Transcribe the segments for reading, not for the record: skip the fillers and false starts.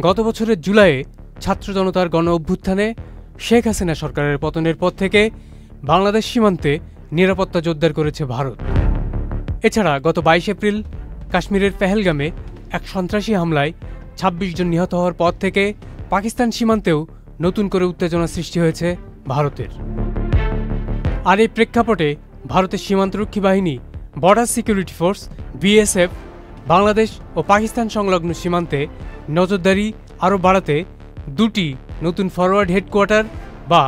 গত বছরের জুলাইয়ে ছাত্র জনতার গণ অভ্যুত্থানে শেখ হাসিনা সরকারের পতনের পর থেকে বাংলাদেশ সীমান্তে নিরাপত্তা জোরদার করেছে ভারত। এছাড়া গত 22 এপ্রিল কাশ্মীরের পেহেলগামে এক সন্ত্রাসী হামলায় ২৬ জন নিহত হওয়ার পর থেকে পাকিস্তান সীমান্তেও নতুন করে উত্তেজনা সৃষ্টি হয়েছে ভারতের। আর এই প্রেক্ষাপটে ভারতের সীমান্তরক্ষী বাহিনী border security force BSF Bangladesh ও পাকিস্তান সংলগ্ন সীমান্তে নজরদারি আরও বাড়াতে দুটি নতুন ফরওয়ার্ড হেডকোয়ার্টার বা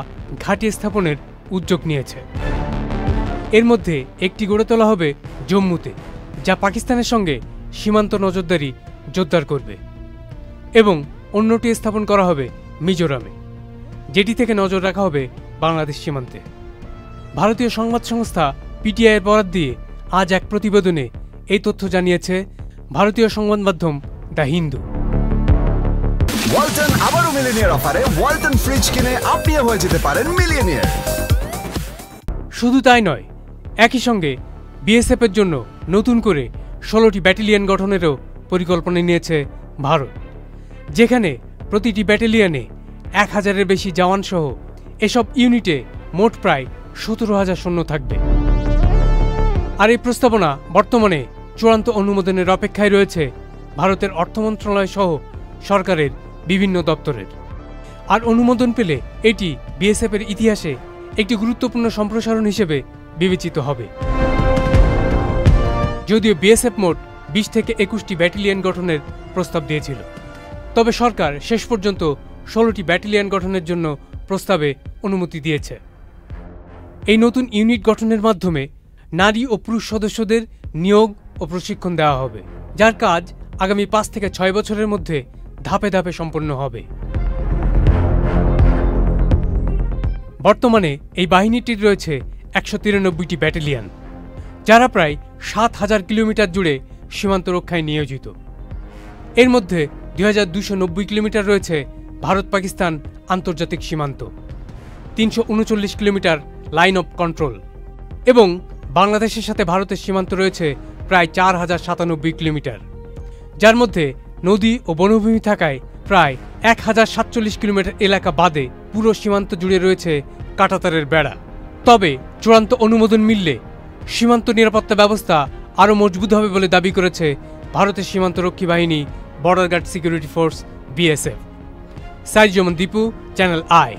ঘাঁটি স্থাপনের উদ্যোগ নিয়েছে। এর মধ্যে একটি গড়ে তোলা হবে জম্মুতে, যা পাকিস্তানের সঙ্গে সীমান্ত নজরদারি জোরদার করবে, এবং অন্যটি স্থাপন করা হবে মিজোরামে, যেটি থেকে নজর রাখা হবে বাংলাদেশ সীমান্তে। ভারতীয় সংবাদ সংস্থা পিটিআইয়ের বরাত দিয়ে আজ এক প্রতিবেদনে এই তথ্য জানিয়েছে ভারতীয় সংবাদ মাধ্যম দ্য হিন্দু। ওয়ালটন আবারও মিলিয়নিয়ার অফারে ওয়ালটন ফ্রিজ কিনে আপনিও হয়ে যেতে পারেন মিলিয়নিয়ার। শুধু তাই নয়, একই সঙ্গে বিএসএফের জন্য নতুন করে 16টি ব্যাটালিয়ন গঠনেরও পরিকল্পনা নিয়েছে ভারত, যেখানে প্রতিটি ব্যাটালিয়নে 1000-এর বেশি জওয়ানসহ এসব ইউনিটে মোট প্রায় 17,000 সৈন্য থাকবে। আর এই প্রস্তাবনা বর্তমানে চূড়ান্ত অনুমোদনের অপেক্ষায় রয়েছে ভারতের অর্থ মন্ত্রণালয় সহ সরকারের বিভিন্ন দপ্তরের। আর অনুমোদন পেলে এটি বিএসএফের ইতিহাসে একটি গুরুত্বপূর্ণ সম্প্রসারণ হিসেবে বিবেচিত হবে। যদিও বিএসএফ মোট 20 থেকে 21টি ব্যাটালিয়ন গঠনের প্রস্তাব দিয়েছিল, তবে সরকার শেষ পর্যন্ত 16টি ব্যাটালিয়ন গঠনের জন্য প্রস্তাবে অনুমতি দিয়েছে। এই নতুন ইউনিট গঠনের মাধ্যমে নারী ও পুরুষ সদস্যদের নিয়োগ ও প্রশিক্ষণ দেওয়া হবে, যার কাজ আগামী 5 থেকে 6 বছরের মধ্যে ধাপে ধাপে সম্পন্ন হবে। বর্তমানে এই বাহিনীটির রয়েছে 193টি ব্যাটালিয়ন, যারা প্রায় 7,000 কিলোমিটার জুড়ে সীমান্ত রক্ষায় নিয়োজিত। এর মধ্যে 2,290 কিলোমিটার রয়েছে ভারত পাকিস্তান আন্তর্জাতিক সীমান্ত, 339 কিলোমিটার লাইন অফ কন্ট্রোল, এবং বাংলাদেশের সাথে ভারতের সীমান্ত রয়েছে প্রায় 4,097 কিলোমিটার, যার মধ্যে নদী ও বনভূমি থাকায় প্রায় 1,047 কিলোমিটার এলাকা বাদে পুরো সীমান্ত জুড়ে রয়েছে কাঁটাতারের বেড়া। তবে চূড়ান্ত অনুমোদন মিললে সীমান্ত নিরাপত্তা ব্যবস্থা আরও মজবুত হবে বলে দাবি করেছে ভারতের সীমান্তরক্ষী বাহিনী border guard security force BSF. Saijuman Dipu, channel I.